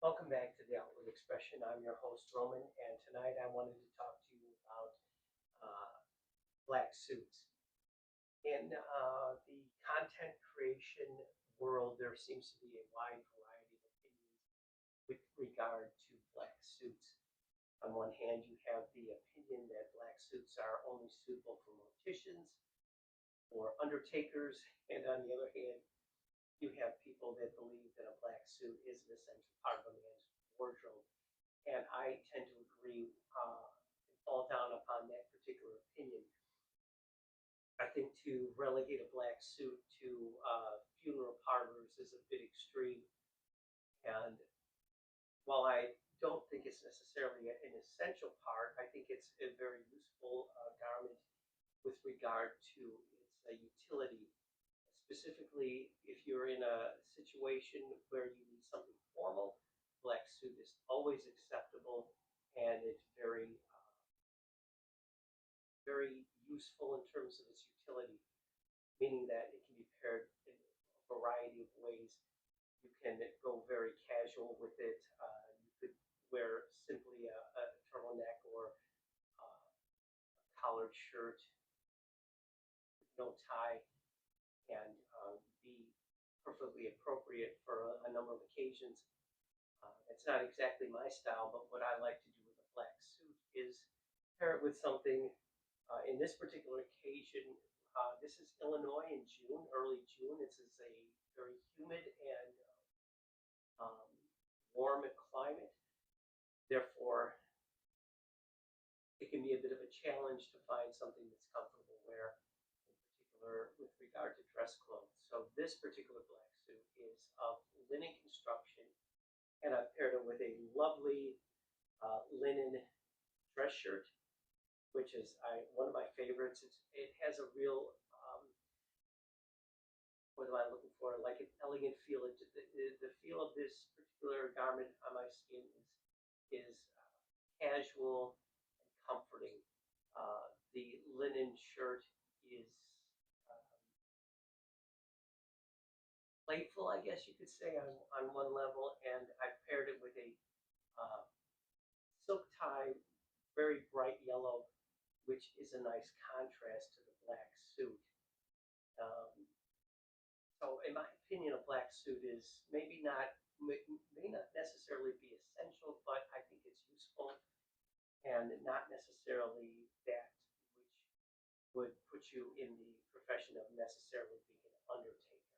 Welcome back to the Outward Expression. I'm your host, Roman, and tonight I wanted to talk to you about uh, black suits. In the content creation world, there seems to be a wide variety of opinions with regard to black suits. On one hand, you have the opinion that black suits are only suitable for morticians or undertakers, and on the other hand, you have people that believe that a black suit is an essential part of a man's wardrobe. And I tend to agree and fall down upon that particular opinion. I think to relegate a black suit to funeral parlors is a bit extreme. And while I don't think it's necessarily an essential part, I think it's a very useful garment with regard to its utility. Specifically, if you're in a situation where you need something formal, black suit is always acceptable, and it's very useful in terms of its utility, meaning that it can be paired in a variety of ways. You can go very casual with it. You could wear simply a turtleneck or a collared shirt with no tie and be perfectly appropriate for a number of occasions. It's not exactly my style, but what I like to do with a black suit is pair it with something. In this particular occasion, this is Illinois in June, early June. This is a very humid and um, warm climate. Therefore, it can be a bit of a challenge to find something that's comfortable wear, in particular with regard to dress clothes. So this particular black suit is of linen construction, and I've paired it with a lovely linen dress shirt, which is one of my favorites. It has a real what am I looking for? Like an elegant feel. The feel of this particular garment on my skin is casual and comforting. The linen shirt is uh, playful, I guess you could say, on one level, and I paired it with a uh, silk tie, very bright yellow, which is a nice contrast to the black suit. Um, so, in my opinion, a black suit is may not necessarily be essential, but I think it's useful and not necessarily that which would put you in the profession of necessarily being an undertaker.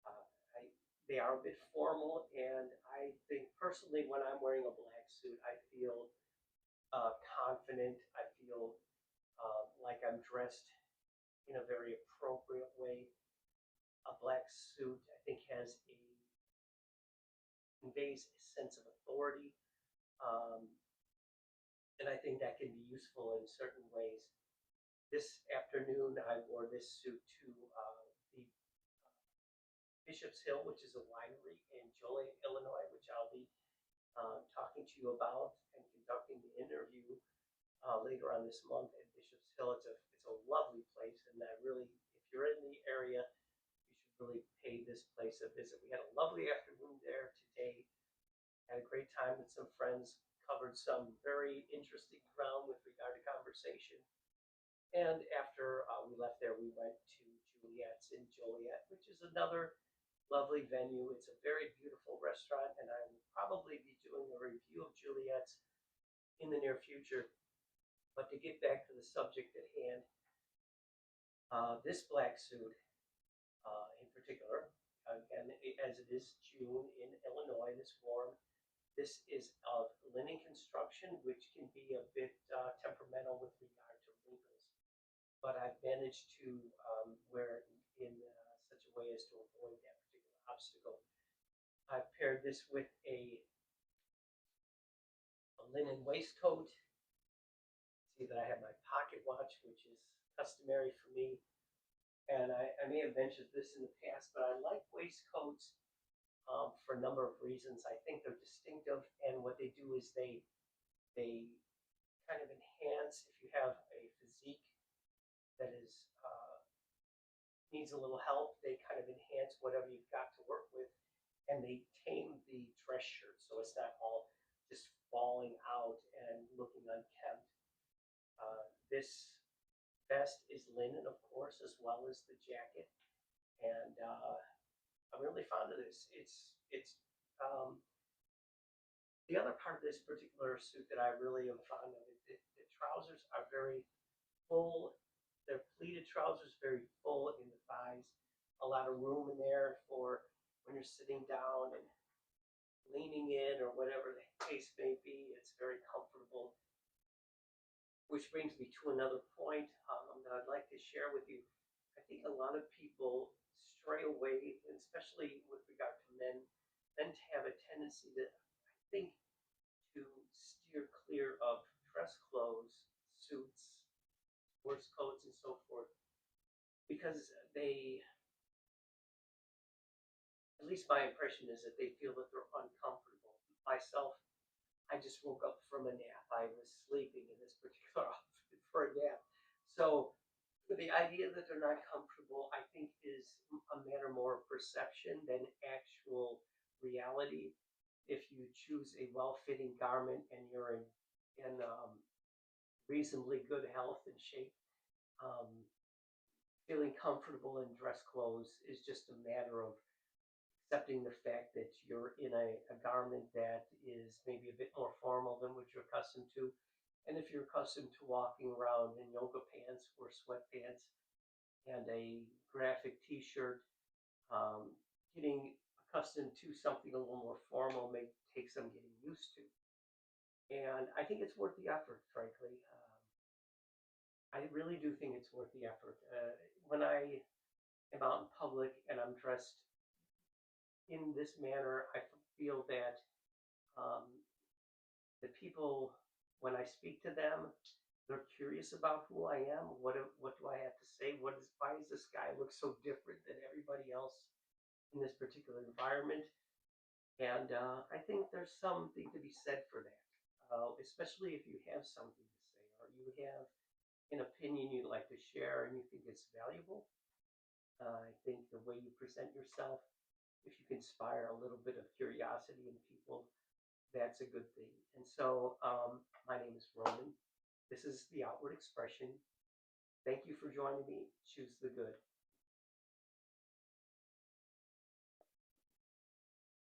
Uh, I, they are a bit formal, and I think personally, when I'm wearing a black suit, I feel confident. I feel like I'm dressed in a very appropriate way. A black suit, I think, has a conveys a sense of authority, um, and I think that can be useful in certain ways. This afternoon, I wore this suit to the Bishop's Hill, which is a winery in Joliet, Illinois, which I'll be talking to you about and conducting the interview later on this month at Bishop's Hill. It's a lovely place, and I really, if you're in the area, you should really pay this place a visit. We had a lovely afternoon there today. Had a great time with some friends. Covered some very interesting ground with regard to conversation. And after we left there, we went to Juliet's in Joliet, which is another lovely venue. It's a very beautiful restaurant, and I will probably be doing a review of Juliet's in the near future. But to get back to the subject at hand, this black suit in particular, again, as it is June in Illinois, this warm, this is of linen construction, which can be a bit temperamental with regard to wrinkles. But I've managed to wear it in such a way as to avoid that particular obstacle. I've paired this with a linen waistcoat. See that I have my pocket watch, which is customary for me. And I may have mentioned this in the past, but I like waistcoats for a number of reasons. I think they're distinctive, and what they do is they kind of enhance if you have a physique that is needs a little help. They kind of enhance whatever you've got to work with, and they tame the dress shirt. So well as the jacket. And I'm really fond of this. Um, the other part of this particular suit that I really am fond of. The trousers are very full. They're pleated trousers, very full in the thighs. A lot of room in there for when you're sitting down and leaning in or whatever the case may be. It's very comfortable. Which brings me to another point that I'd like to share with you. I think a lot of people stray away, and especially with regard to men, men have a tendency to, I think, to steer clear of dress clothes, suits, sports coats, and so forth, because they, at least my impression is that they feel that they're uncomfortable. Myself, I just woke up from a nap. I was sleeping in this particular outfit for a nap. So the idea that they're not comfortable, I think, is a matter more of perception than actual reality. If you choose a well-fitting garment and you're in reasonably good health and shape, um, feeling comfortable in dress clothes is just a matter of accepting the fact that you're in a garment that is maybe a bit more formal than what you're accustomed to. And if you're accustomed to walking around in yoga pants or sweatpants and a graphic t-shirt, um, getting accustomed to something a little more formal may take some getting used to. And I think it's worth the effort, frankly. I really do think it's worth the effort. When I am out in public and I'm dressed in this manner, I feel that um, the people, when I speak to them, they're curious about who I am. What do I have to say? Why does this guy look so different than everybody else in this particular environment? And I think there's something to be said for that, especially if you have something to say or you have an opinion you'd like to share and you think it's valuable. I think the way you present yourself, if you can inspire a little bit of curiosity in people, that's a good thing. And so, my name is Roman. This is The Outward Expression. Thank you for joining me. Choose the good.